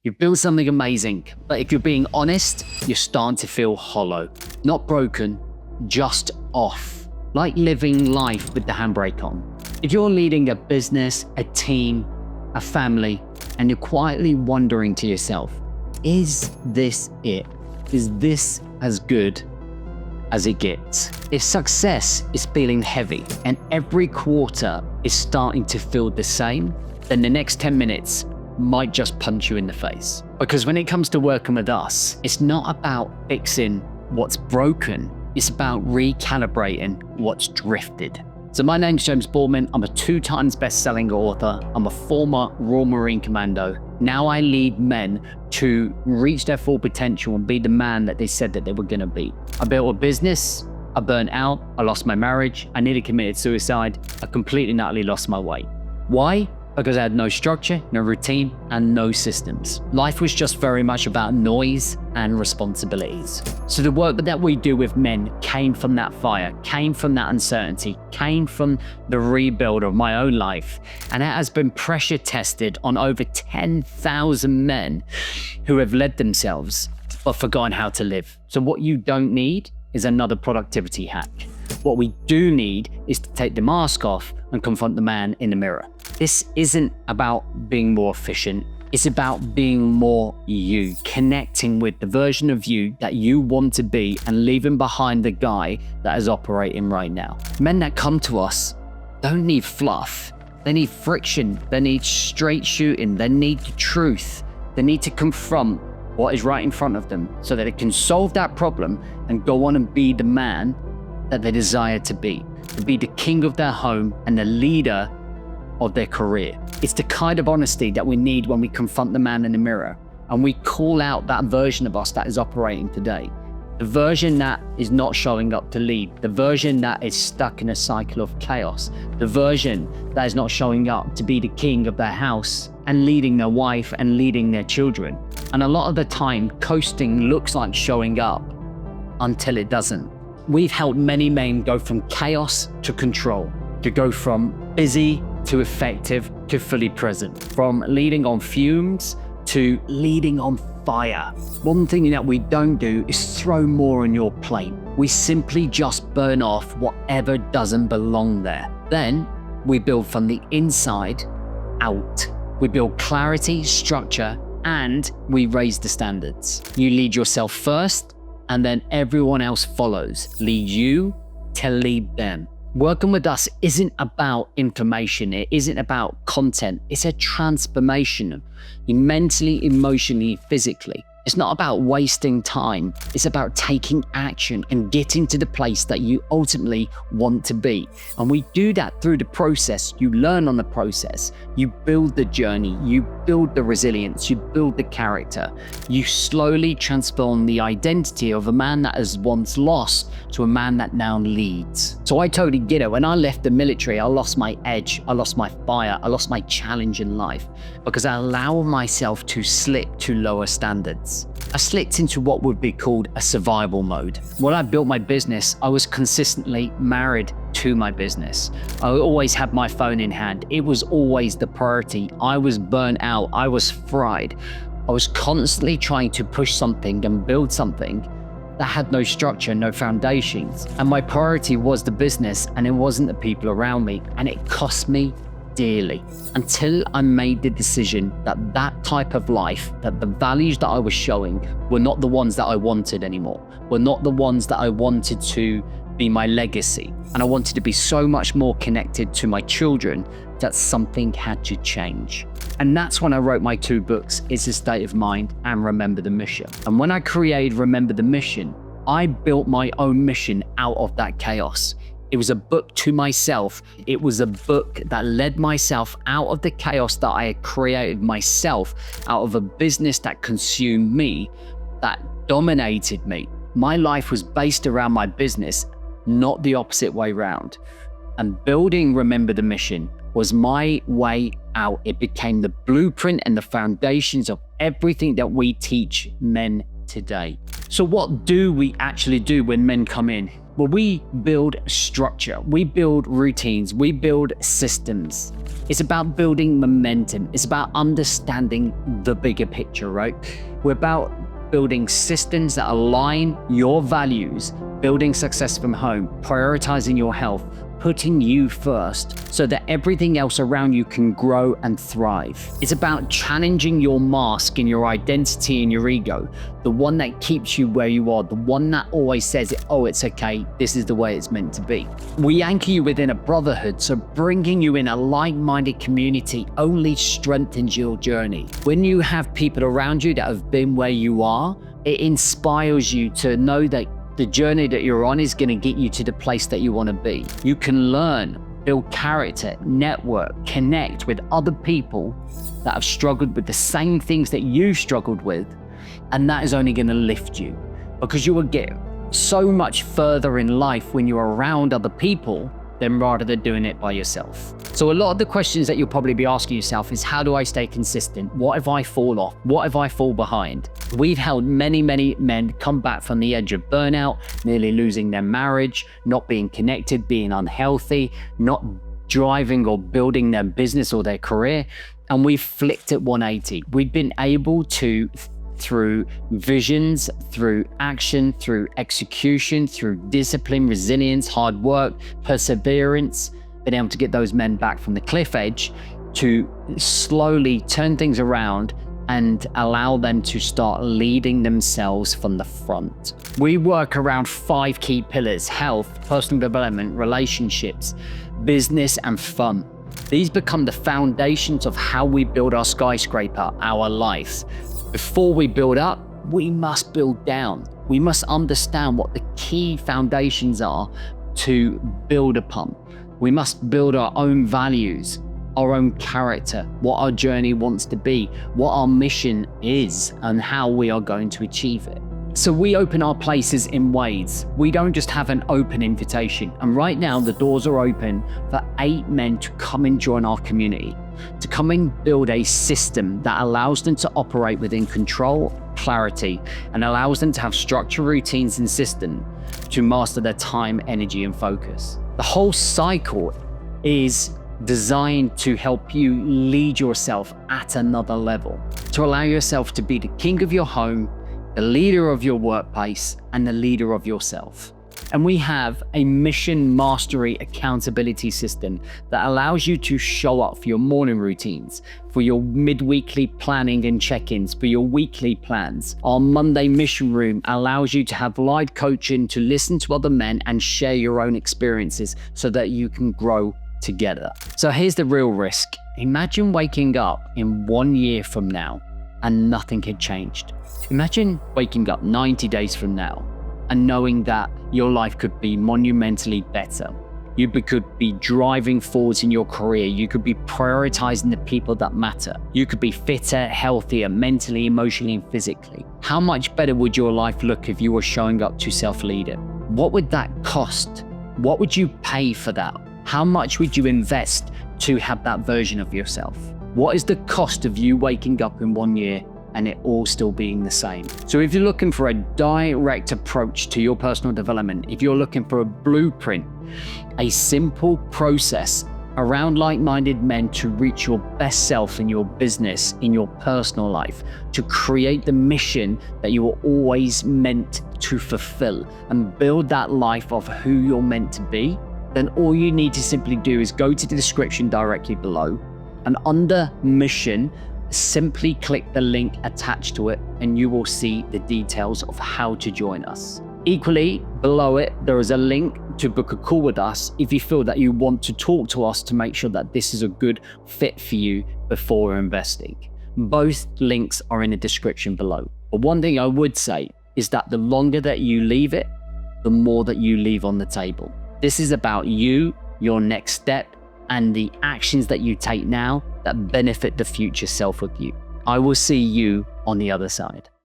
You've built something amazing, but if you're being honest, you're starting to feel hollow. Not broken, just off. Like living life with the handbrake on. If you're leading a business, a team, a family, and you're quietly wondering to yourself, is this it? Is this as good as it gets? If success is feeling heavy and every quarter is starting to feel the same, then the next 10 minutes might just punch you in the face. Because when it comes to working with us, it's not about fixing what's broken, it's about recalibrating what's drifted. So my name's James Bourman. I'm a 2 times best-selling author. I'm a former Royal Marine Commando. Now I lead men to reach their full potential and be the man that they said that they were gonna be. I built a business, I burnt out, I lost my marriage, I nearly committed suicide, I completely and utterly lost my way. Why? Because I had no structure, no routine, and no systems. Life was just very much about noise and responsibilities. So the work that we do with men came from that fire, came from that uncertainty, came from the rebuild of my own life. And it has been pressure tested on over 10,000 men who have led themselves but forgotten how to live. So what you don't need is another productivity hack. What we do need is to take the mask off and confront the man in the mirror. This isn't about being more efficient. It's about being more you, connecting with the version of you that you want to be and leaving behind the guy that is operating right now. Men that come to us don't need fluff. They need friction. They need straight shooting. They need the truth. They need to confront what is right in front of them so that they can solve that problem and go on and be the man that they desire to be the king of their home and the leader of their career. It's the kind of honesty that we need when we confront the man in the mirror and we call out that version of us that is operating today. The version that is not showing up to lead, the version that is stuck in a cycle of chaos, the version that is not showing up to be the king of their house and leading their wife and leading their children. And a lot of the time, coasting looks like showing up until it doesn't. We've helped many men go from chaos to control, to go from busy to effective to fully present, from leading on fumes to leading on fire. One thing that we don't do is throw more on your plate. We simply just burn off whatever doesn't belong there. Then we build from the inside out. We build clarity, structure, and we raise the standards. You lead yourself first, and then everyone else follows. Lead you to lead them. Working with us isn't about information. It isn't about content. It's a transformation mentally, emotionally, physically. It's not about wasting time. It's about taking action and getting to the place that you ultimately want to be. And we do that through the process. You learn on the process. You build the journey. You build the resilience. You build the character. You slowly transform the identity of a man that is once lost to a man that now leads. So I totally get it. When I left the military, I lost my edge. I lost my fire. I lost my challenge in life because I allowed myself to slip to lower standards. I slipped into what would be called a survival mode. When I built my business, I was consistently married to my business. I always had my phone in hand. It was always the priority. I was burnt out. I was fried. I was constantly trying to push something and build something that had no structure, no foundations. And my priority was the business and it wasn't the people around me. And it cost me dearly until I made the decision that that type of life, that the values that I was showing were not the ones that I wanted anymore, were not the ones that I wanted to be my legacy. And I wanted to be so much more connected to my children that something had to change. And that's when I wrote my 2 books, It's a State of Mind and Remember the Mission. And when I created Remember the Mission, I built my own mission out of that chaos. It was a book to myself. It was a book that led myself out of the chaos that I had created myself, out of a business that consumed me, that dominated me. My life was based around my business, not the opposite way around. And building Remember the Mission was my way out. It became the blueprint and the foundations of everything that we teach men today. So what do we actually do when men come in? Well, we build structure, we build routines, we build systems. It's about building momentum. It's about understanding the bigger picture, right? We're about building systems that align your values, building success from home, prioritizing your health, putting you first so that everything else around you can grow and thrive. It's about challenging your mask and your identity and your ego, the one that keeps you where you are, the one that always says, oh, it's okay, this is the way it's meant to be. We anchor you within a brotherhood, so bringing you in a like-minded community only strengthens your journey. When you have people around you that have been where you are, it inspires you to know that the journey that you're on is going to get you to the place that you want to be. You can learn, build character, network, connect with other people that have struggled with the same things that you've struggled with, and that is only going to lift you, because you will get so much further in life when you're around other people than rather than doing it by yourself. So a lot of the questions that you'll probably be asking yourself is, how do I stay consistent? What if I fall off? What if I fall behind? We've held many men come back from the edge of burnout, nearly losing their marriage, not being connected, being unhealthy, not driving or building their business or their career. And we've flipped at 180. We've been able to, through visions, through action, through execution, through discipline, resilience, hard work, perseverance, been able to get those men back from the cliff edge to slowly turn things around and allow them to start leading themselves from the front. We work around 5 key pillars: health, personal development, relationships, business, and fun. These become the foundations of how we build our skyscraper, our life. Before we build up, we must build down. We must understand what the key foundations are to build upon. We must build our own values, our own character, what our journey wants to be, what our mission is, and how we are going to achieve it. So we open our places in ways. We don't just have an open invitation. And right now the doors are open for 8 men to come and join our community, to come and build a system that allows them to operate within control, clarity, and allows them to have structure, routines, and systems to master their time, energy, and focus. The whole cycle is designed to help you lead yourself at another level, to allow yourself to be the king of your home, the leader of your workplace, and the leader of yourself. And we have a mission mastery accountability system that allows you to show up for your morning routines, for your mid-weekly planning and check-ins, for your weekly plans. Our Monday mission room allows you to have live coaching, to listen to other men and share your own experiences so that you can grow together. So here's the real risk. Imagine waking up in 1 year from now and nothing had changed. Imagine waking up 90 days from now and knowing that your life could be monumentally better. You could be driving forwards in your career. You could be prioritizing the people that matter. You could be fitter, healthier, mentally, emotionally, and physically. How much better would your life look if you were showing up to self-lead it? What would that cost? What would you pay for that? How much would you invest to have that version of yourself? What is the cost of you waking up in 1 year and it all still being the same? So if you're looking for a direct approach to your personal development, if you're looking for a blueprint, a simple process around like-minded men to reach your best self in your business, in your personal life, to create the mission that you were always meant to fulfill and build that life of who you're meant to be, then all you need to simply do is go to the description directly below, and under mission, simply click the link attached to it and you will see the details of how to join us. Equally, below it, there is a link to book a call with us if you feel that you want to talk to us to make sure that this is a good fit for you before investing. Both links are in the description below. But one thing I would say is that the longer that you leave it, the more that you leave on the table. This is about you, your next step, and the actions that you take now that benefit the future self of you. I will see you on the other side.